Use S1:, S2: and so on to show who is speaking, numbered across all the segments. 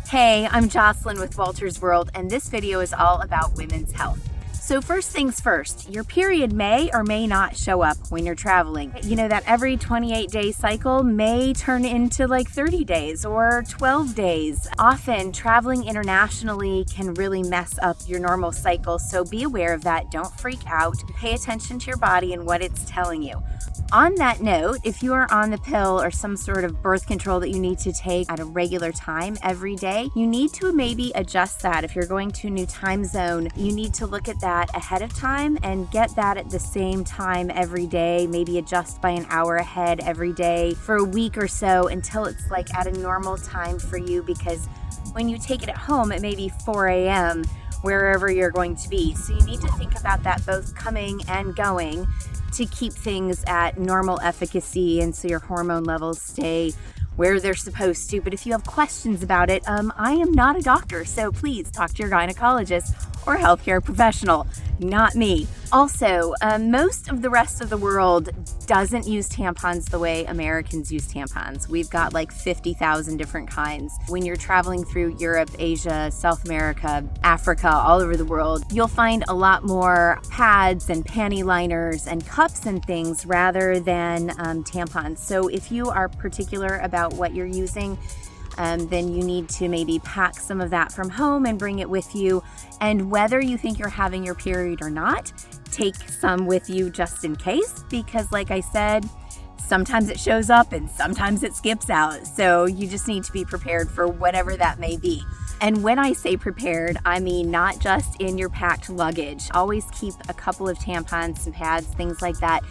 S1: Hey, I'm Jocelyn with Wolters World, and this video is all about women's health. So first things first, your period may or may not show up when you're traveling. You know that every 28-day cycle may turn into like 30 days or 12 days. Often traveling internationally can really mess up your normal cycle, so be aware of that. Don't freak out. Pay attention to your body and what it's telling you. On that note, if you are on the pill or some sort of birth control that you need to take at a regular time every day, you need to maybe adjust that. If you're going to a new time zone, you need to look at that ahead of time and get that at the same time every day, maybe adjust by an hour ahead every day for a week or so until it's like at a normal time for you, because when you take it at home, it may be 4 a.m. wherever you're going to be. So you need to think about that both coming and going to keep things at normal efficacy and so your hormone levels stay where they're supposed to. But if you have questions about it, I am not a doctor, so please talk to your gynecologist or healthcare professional, not me. Also, most of the rest of the world doesn't use tampons the way Americans use tampons. We've got like 50,000 different kinds. When you're traveling through Europe, Asia, South America, Africa, all over the world, you'll find a lot more pads and panty liners and cups and things rather than tampons. So if you are particular about what you're using, then you need to maybe pack some of that from home and bring it with you. And whether you think you're having your period or not, take some with you just in case, because like I said, sometimes it shows up and sometimes it skips out. So you just need to be prepared for whatever that may be. And when I say prepared, I mean not just in your packed luggage. Always keep a couple of tampons, some pads, things like that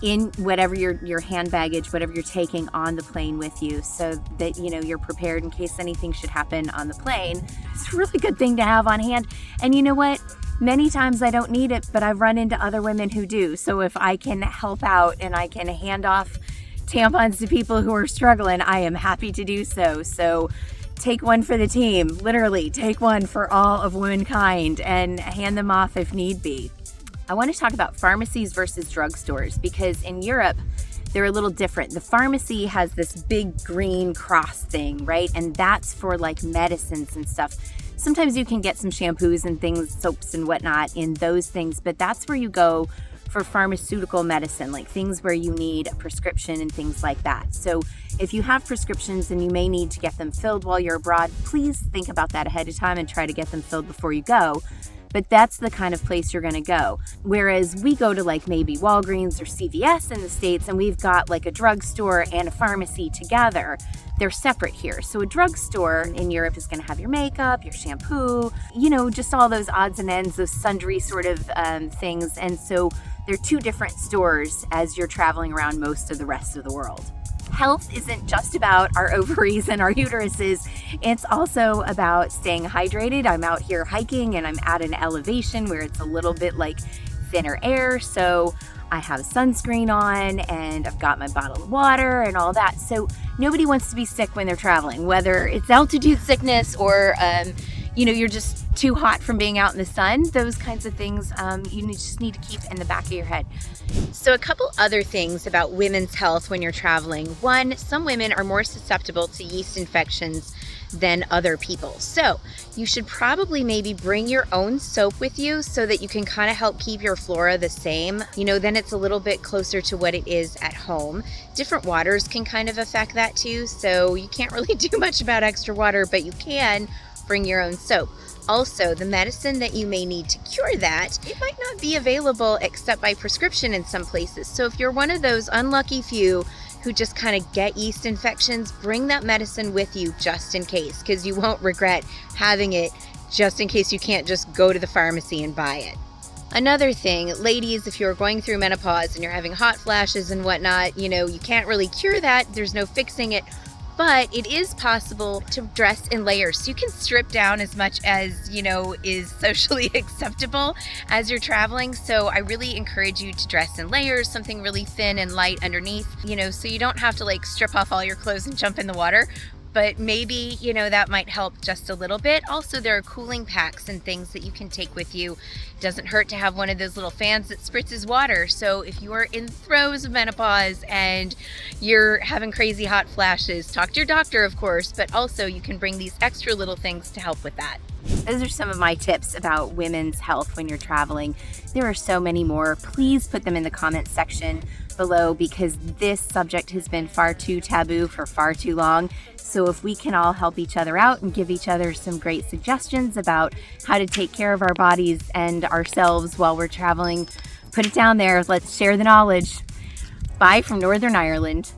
S1: in whatever your hand baggage, whatever you're taking on the plane with you, so that you're prepared in case anything should happen on the plane. It's a really good thing to have on hand. And you know what? Many times I don't need it, but I've run into other women who do. So if I can help out and I can hand off tampons to people who are struggling, I am happy to do so. So take one for the team, literally take one for all of womankind and hand them off if need be. I want to talk about pharmacies versus drugstores, because in Europe, they're a little different. The pharmacy has this big green cross thing, right? And that's for like medicines and stuff. Sometimes you can get some shampoos and things, soaps and whatnot in those things, but that's where you go for pharmaceutical medicine, like things where you need a prescription and things like that. So if you have prescriptions and you may need to get them filled while you're abroad, please think about that ahead of time and try to get them filled before you go. But that's the kind of place you're going to go. Whereas we go to like maybe Walgreens or CVS in the States, and we've got like a drugstore and a pharmacy together. They're separate here. So a drugstore in Europe is going to have your makeup, your shampoo, just all those odds and ends, those sundry sort of things. And so they're two different stores as you're traveling around most of the rest of the world. Health isn't just about our ovaries and our uteruses. It's also about staying hydrated. I'm out here hiking and I'm at an elevation where it's a little bit like thinner air. So I have sunscreen on and I've got my bottle of water and all that. So nobody wants to be sick when they're traveling, whether it's altitude sickness or, you're just too hot from being out in the sun. Those kinds of things you just need to keep in the back of your head. So a couple other things about women's health when you're traveling. One, some women are more susceptible to yeast infections than other people. So you should probably maybe bring your own soap with you so that you can kind of help keep your flora the same. Then it's a little bit closer to what it is at home. Different waters can kind of affect that too. So you can't really do much about extra water, but you can bring your own soap. Also, the medicine that you may need to cure that, it might not be available except by prescription in some places. So if you're one of those unlucky few who just kind of get yeast infections, bring that medicine with you just in case, because you won't regret having it, just in case you can't just go to the pharmacy and buy it. Another thing, ladies, if you're going through menopause and you're having hot flashes and whatnot, you can't really cure that. There's no fixing it. But it is possible to dress in layers. So you can strip down as much as, is socially acceptable as you're traveling. So I really encourage you to dress in layers, something really thin and light underneath, so you don't have to like strip off all your clothes and jump in the water. but maybe, you know, that might help just a little bit. Also, there are cooling packs and things that you can take with you. It doesn't hurt to have one of those little fans that spritzes water. So if you are in the throes of menopause and you're having crazy hot flashes, talk to your doctor, of course, but also you can bring these extra little things to help with that. Those are some of my tips about women's health when you're traveling. There are so many more. Please put them in the comments section below, because this subject has been far too taboo for far too long. So if we can all help each other out and give each other some great suggestions about how to take care of our bodies and ourselves while we're traveling, put it down there. Let's share the knowledge. Bye from Northern Ireland.